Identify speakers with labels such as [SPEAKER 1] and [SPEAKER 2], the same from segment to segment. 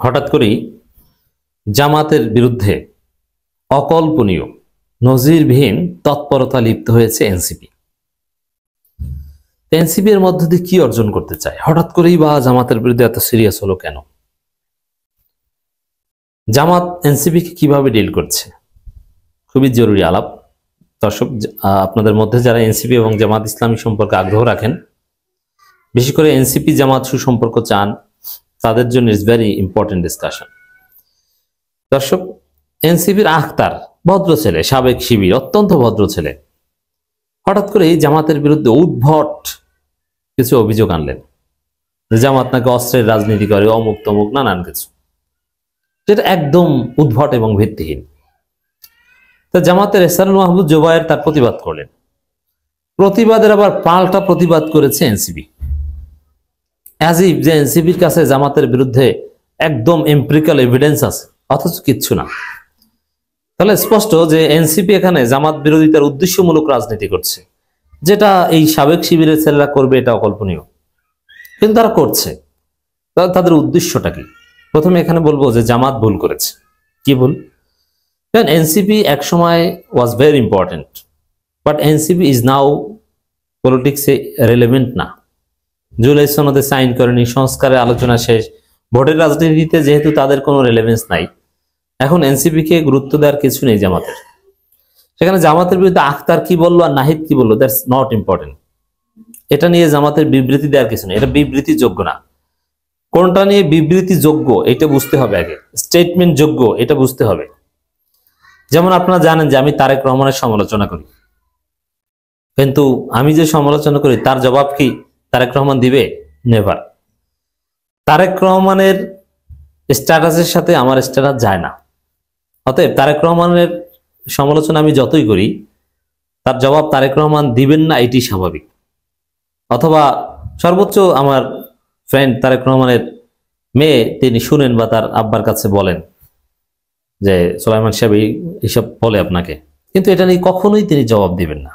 [SPEAKER 1] হঠাৎ করেই জামাতের বিরুদ্ধে অকল্পনীয় নজিরবিহীন তৎপরতা লিপ্ত হয়েছে এনসিপি। এনসিপি এর মধ্য দিয়ে কি অর্জন করতে চায়? হঠাৎ করেই বা জামাতের বিরুদ্ধে এত সিরিয়াস হলো কেন? জামাত এনসিপি কে কিভাবে ডিল করছে? খুবই জরুরি আলাপ। দর্শক, আপনাদের মধ্যে যারা এনসিপি এবং জামাত ইসলামী সম্পর্কে আগ্রহ রাখেন, বিশেষ করে এনসিপি জামাত সুসম্পর্ক চান, তাদের জন্য ইজ ভেরি ইম্পর্টেন্ট ডিসকাশন। দর্শক, এনসিপির আখতার ভদ্র ছেলে, সাবেক শিবির, অত্যন্ত ভদ্র ছেলে, হঠাৎ করে জামাতের বিরুদ্ধে উদ্ভট কিছু অভিযোগ আনলেন যে জামাত নাকি অস্ত্রের রাজনীতি করে, অমুক তমুক নানান কিছু, যেটা একদম উদ্ভট এবং ভিত্তিহীন। তা জামাতের এহসানুল মাহমুদ জোবায়ের তার প্রতিবাদ করলেন। প্রতিবাদের আবার পাল্টা প্রতিবাদ করেছে এনসিপি, অ্যাজ ইফ যে এনসিপির কাছে জামাতের বিরুদ্ধে একদম এমপিরিক্যাল এভিডেন্স আছে, অথচ কিচ্ছু না। তাহলে স্পষ্ট যে এনসিপি এখানে জামাত বিরোধিতার উদ্দেশ্যমূলক রাজনীতি করছে, যেটা এই সাবেক শিবিরের ছেলেরা করবে এটা অকল্পনীয়, কিন্তু তারা করছে। তাদের উদ্দেশ্যটা কি? প্রথমে এখানে বলবো যে জামাত ভুল করেছে। কি ভুল? এনসিপি এক সময় was very important, but NCP is now পলিটিক্সে রেলেভেন্ট না। জুলাই সনদে সাইন করেনি, সংস্কারের আলোচনা শেষ, ভোটের রাজনীতিতে যেহেতু তাদের কোনো রেলেভেন্স নাই, এখন এনসিপি কে গুরুত্ব দেওয়ার কিছু নেই জামাতের। সেখানে জামাতের বিরুদ্ধে আখতার কি বললো আর নাহিদ কি বললো, দ্যাটস নট ইম্পর্টেন্ট। এটা নিয়ে জামাতের বিবৃতি দেওয়ার কিছু নেই, এটা বিবৃতি যোগ্য না। কোনটা নিয়ে বিবৃতি যোগ্য এটা বুঝতে হবে আগে, স্টেটমেন্ট যোগ্য এটা বুঝতে হবে। যেমন আপনারা জানেন যে আমি তারেক রহমানের সমালোচনা করি, কিন্তু আমি যে সমালোচনা করি তার জবাব কি তারেক রহমান দিবে? নেভার। তারেক রহমানের স্ট্যাটাসের সাথে আমার স্ট্যাটাস যায় না। অতএব তারেক রহমানের সমালোচনা আমি যতই করি, তার জবাব তারেক রহমান দিবেন না, এটি স্বাভাবিক। অথবা সর্বোচ্চ আমার ফ্রেন্ড তারেক রহমানের মেয়ে তিনি শুনেন বা তার আব্বার কাছে বলেন যে সুলাইমান সাহেব এইসব বলে আপনাকে, কিন্তু এটা নিয়ে কখনোই তিনি জবাব দিবেন না।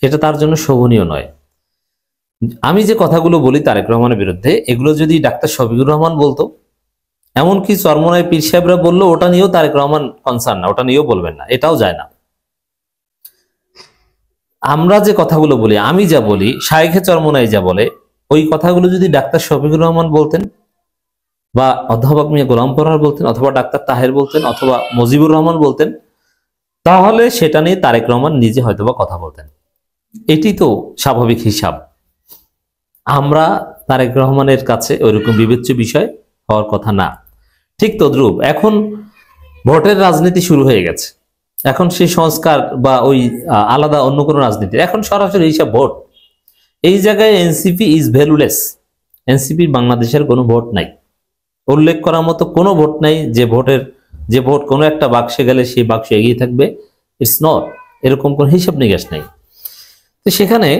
[SPEAKER 1] এটা তার জন্য শোভনীয় নয়। আমি যে কথাগুলো বলি তারেক রহমানের বিরুদ্ধে, এগুলো যদি ডাক্তার শফিকুর রহমান বলতো, এমনকি চরমনাই পীর সাহেবরা বললো, ওটা নিয়েও তারেক রহমান কনসার্ন না, ওটা নিয়েও বলবেন না, এটাও যায় না। আমরা যে কথাগুলো বলি, আমি যা বলি, শায়েখে চরমনাই যা বলে, ওই কথাগুলো যদি ডাক্তার শফিকুর রহমান বলতেন, বা অধ্যাপক মিয়া গোলাম পরোয়ার বলতেন, অথবা ডাক্তার তাহের বলতেন, অথবা মুজিবুর রহমান বলতেন, তাহলে সেটা নিয়ে তারেক রহমান নিজে হয়তোবা কথা বলতেন। এটি তো স্বাভাবিক হিসাব। আমরা তারেক রহমানের কাছে ওইরকম বিবেচ্য বিষয় হওয়ার কথা না। ঠিক তদ্রূপ এখন ভোটের রাজনীতি শুরু হয়ে গেছে। এখন সেই সংস্কার বা ওই আলাদা অন্য কোনো রাজনীতি, এখন সরাসরি হিসাব ভোট। এই জায়গায় এনসিপি ইজ ভ্যালুলেস। এনসিপির বাংলাদেশের কোনো ভোট নাই, উল্লেখ করার মতো কোনো ভোট নাই যে ভোট কোনো একটা বাক্সে গেলে সেই বাক্স এগিয়ে থাকবে। ইটস নট, এরকম কোন হিসাব নিকাশ নাই। তো সেখানে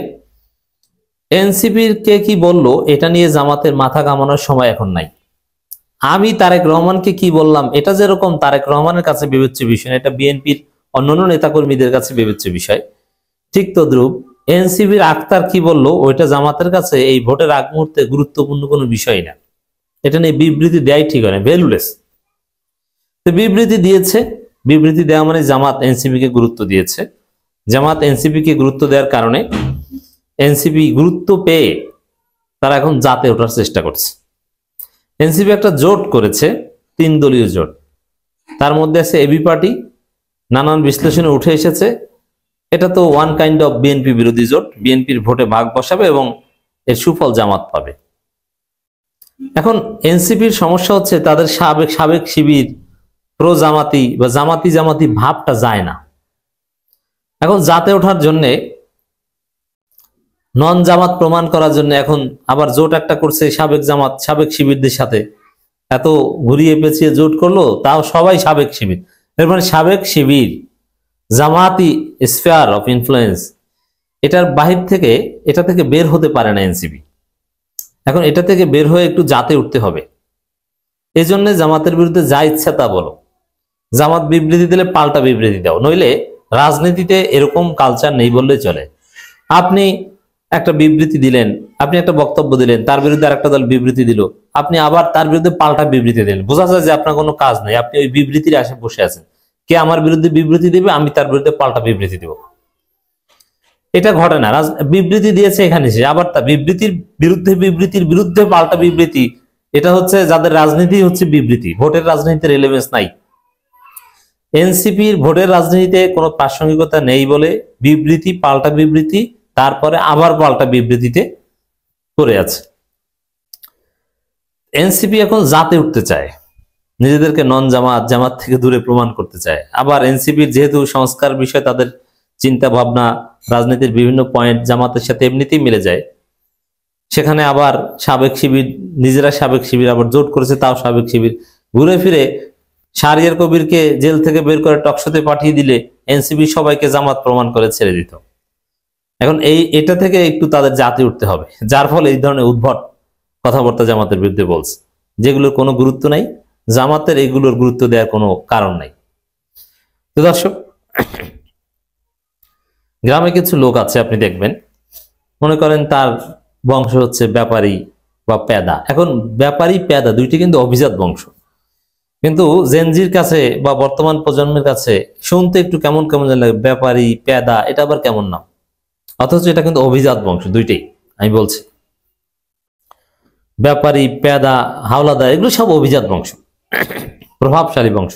[SPEAKER 1] এনসিপির কে কি বললো এটা নিয়ে জামাতের মাথা কামানোর সময় এখন নাই। আমি তারেক রহমানকে কি বললাম এটা যেরকম তারেক রহমানের কাছে বিবেচ্য বিষয়, এটা বিএনপির অন্যান্য নেতাকর্মীদের কাছে বিবেচ্য বিষয়, ঠিক তদ্রুপ এনসিপির আখতার কি বললো ওইটা জামাতের কাছে এই ভোটের আগ মুহূর্তে গুরুত্বপূর্ণ কোনো বিষয় না। এটা নিয়ে বিবৃতি দেয়াই ঠিক হয় না, ভ্যালুলেস। তো বিবৃতি দিয়েছে, বিবৃতি দেওয়া মানে জামাত এনসিপি কে গুরুত্ব দিয়েছে। জামাত এনসিপি কে গুরুত্ব দেওয়ার কারণে এনসিপি গুরুত্ব পেয়ে তারা এখন জাতে ওঠার চেষ্টা করছে। এনসিপি একটা জোট করেছে, 3 দলীয় জোট। তার মধ্যে আছে এবি পার্টি, নানান বিশ্লেষণে উঠে এসেছে এটা তো ওয়ান কাইন্ড অফ বিএনপি বিরোধী জোট, বিএনপির ভোটে ভাগ বসাবে এবং এর সুফল জামাত পাবে। এখন এনসিপির সমস্যা হচ্ছে তাদের সাবেক শিবির, প্রো জামাতি বা জামাতি ভাবটা যায় না। এখন জাতে ওঠার জন্যে, নন জামাত প্রমাণ করার জন্য এখন আবার জোট একটা করছে সাবেক শিবিরদের সাথে। এত ঘুরিয়ে পেঁচিয়ে জোট করলো, তাও সবাই সাবেক শিবির। এর মানে সাবেক শিবির জামাতি স্ফেয়ার অফ ইনফ্লুয়েন্স, এটার বাহির থেকে এটা থেকে বের হতে পারে না এনসিপি। এখন এটা থেকে বের হয়ে একটু জাতে উঠতে হবে। এই জন্য জামাতের বিরুদ্ধে যা ইচ্ছা তা বলো, জামাত বিবৃতি দিলে পাল্টা বিবৃতি দাও, নইলে রাজনীতিতে এরকম কালচার নেই বললে চলে। আপনি একটা বিবৃতি দিলেন, আপনি একটা বক্তব্য দিলেন, তার বিরুদ্ধে আরেকটা দল বিবৃতি দিল, আপনি আবার তার বিরুদ্ধে পাল্টা বিবৃতি দিলেন, বোঝা যায় যে আপনার কোনো কাজ নেই, আপনি ওই বিবৃতির আশে বসে আছেন। কে আমার বিরুদ্ধে বিবৃতি দিবে, আমি তার বিরুদ্ধে পাল্টা বিবৃতি দিব। এটা ঘটে না, বিবৃতি দিয়েছে এখানে সে, আবার তা বিবৃতির বিরুদ্ধে পাল্টা বিবৃতি। এটা হচ্ছে যাদের রাজনীতি হচ্ছে বিবৃতি, ভোটের রাজনীতিতে রেলেভেন্স নাই। এনসিপির ভোটের রাজনীতিতে কোনো প্রাসঙ্গিকতা নেই বলে বিবৃতি, পাল্টা বিবৃতি, তারপরে আবার পাল্টা বিবৃতিতে করে আছে। এনসিপি এখন জাতে উঠতে চায়, নিজেদেরকে নন জামাত, জামাত থেকে দূরে প্রমাণ করতে চায়। আবার এনসিপির যেহেতু সংস্কার বিষয় তাদের চিন্তা ভাবনা, রাজনীতির বিভিন্ন পয়েন্ট জামাতের সাথে এমনিতেই মিলে যায়, সেখানে আবার সাবেক শিবির, নিজেরা সাবেক শিবির আবার জোট করেছে, তাও সাবেক শিবির ঘুরে ফিরে শাহরিয়ার কবিরকে জেল থেকে বের করে টকশোতে পাঠিয়ে দিলে এনসিপি সবাইকে জামাত প্রমাণ করে ছেড়ে দিত। এখন এটা থেকে একটু তাদের জাতি উঠতে হবে, যার ফলে এই ধরনের উদ্ভট কথাবার্তা জামাতের বিরুদ্ধে বলছে, যেগুলোর কোনো গুরুত্ব নাই। জামাতের এগুলোর গুরুত্ব দেওয়ার কোনো কারণ নাই। তো দর্শক, গ্রামে কিছু লোক আছে, আপনি দেখবেন, মনে করেন তার বংশ হচ্ছে ব্যাপারী বা পেদা। এখন ব্যাপারী পেদা দুইটি কিন্তু অভিজাত বংশ, কিন্তু জেনজির কাছে বা বর্তমান প্রজন্মের কাছে শুনতে একটু কেমন কেমন লাগে, ব্যাপারী পেদা, এটা আবার কেমন নাম, অথচ এটা কিন্তু অভিজাত বংশ দুইটাই। আমি বলছি ব্যাপারী, পেদা, হাওলাদার, এগুলো সব অভিজাত বংশ, প্রভাবশালী বংশ।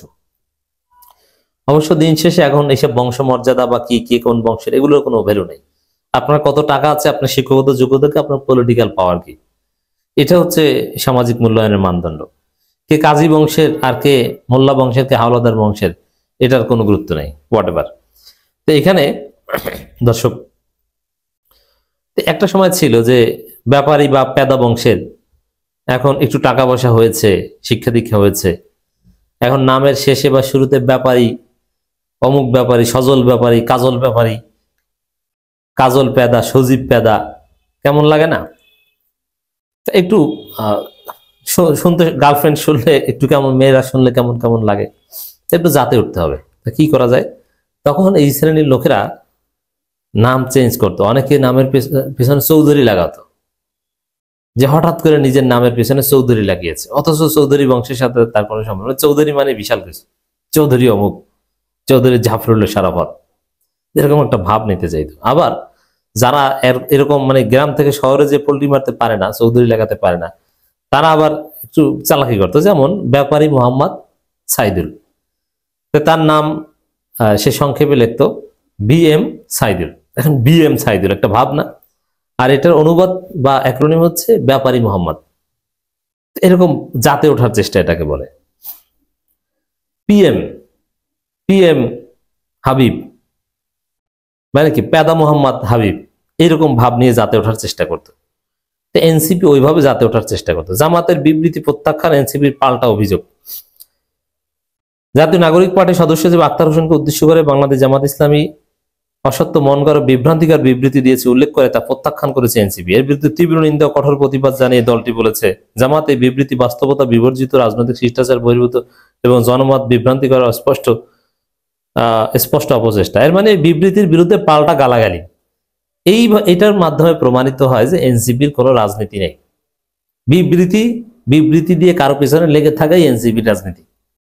[SPEAKER 1] অবশ্য দিন শেষে এখন এইসব বংশ মর্যাদা বা কি কি কোন বংশের, এগুলোর কোনো ভ্যালু নেই। আপনার কত টাকা আছে, আপনার শিক্ষাগত যোগ্যতা কি, আপনার পলিটিক্যাল পাওয়ার কি, এটা হচ্ছে সামাজিক মূল্যায়নের মানদণ্ড। কে কাজী বংশের আর কে মোল্লা বংশের, কে হাওলাদার বংশের, এটার কোনো গুরুত্ব নেই, হোয়াট এভার। তো এখানে দর্শক, একটা সময় ছিল যে ব্যাপারী বা পেদা বংশের এখন একটু টাকা পয়সা হয়েছে, শিক্ষা দীক্ষা হয়েছে, এখন নামের শেষে বা শুরুতে ব্যাপারী, অমুক ব্যাপারী, সজল ব্যাপারী, কাজল ব্যাপারী, কাজল পেদা, সজীব পেদা, কেমন লাগে না? একটু শুনতে, গার্লফ্রেন্ড শুনলে একটু কেমন, মেয়েরা শুনলে কেমন কেমন লাগে, একটু জাতে উঠতে হবে। কি করা যায়? তখন এই শ্রেণীর লোকেরা নাম চেঞ্জ করতো, অনেকে নামের পিছনে চৌধুরী লাগাতো, যে হঠাৎ করে নিজের নামের পিছনে চৌধুরী লাগিয়েছে, অথচ চৌধুরী বংশের সাথে তার কোনো সম্পর্ক। চৌধুরী মানে বিশাল কিছু, চৌধুরী অমুক, চৌধুরী জাফরুল্লাহ সারাফত, এরকম একটা ভাব নিতে চাইতো। আবার যারা এরকম মানে গ্রাম থেকে শহরে যে পোল্ট্রি মারতে পারে না, চৌধুরী লাগাতে পারে না, তারা আবার একটু চালাকি করতো। যেমন ব্যাপারী মোহাম্মদ সাইদুল, তার নাম সে সংক্ষেপে লিখতো BM সাইদুল। এখন BM সাইদুল একটা ভাব না, আর এটার অনুবাদ বা অ্যাক্রোনিম হচ্ছে ব্যাপারী মোহাম্মদ। এরকম জাতে ওঠার চেষ্টা এটাকে বলে। PM হাবিব মানে কি, পেদা মোহাম্মদ হাবিব, এরকম ভাব নিয়ে জাতে ওঠার চেষ্টা করতো। এনসিপি ওইভাবে জাতে ওঠার চেষ্টা করতো। জামাতের বিবৃতি প্রত্যাখ্যান এনসিপির পাল্টা অভিযোগ। জাতীয় নাগরিক পার্টির সদস্য হিসেবে আখতার হোসেনকে উদ্দেশ্য করে বাংলাদেশ জামাত ইসলামী অসত্য মন গড়া বিভ্রান্তিকর বিবৃতি দিয়েছে উল্লেখ করে তা প্রত্যাখ্যান করেছে এনসিপি। এর বিরুদ্ধে তীব্র নিন্দা ও কঠোর প্রতিবাদ জানিয়ে দলটি বলেছে, জামাত এই বিবৃতি বাস্তবতা বিবর্জিত, রাজনৈতিক শিষ্টাচার বহির্ভূত এবং জনমত বিভ্রান্তি করা স্পষ্ট অপচেষ্টা। এর মানে বিবৃতির বিরুদ্ধে পাল্টা গালাগালি। এটার মাধ্যমে প্রমাণিত হয় যে এনসিপির কোনো রাজনীতি নেই। বিবৃতি দিয়ে কারো পিছনে লেগে থাকাই এনসিপির রাজনীতি।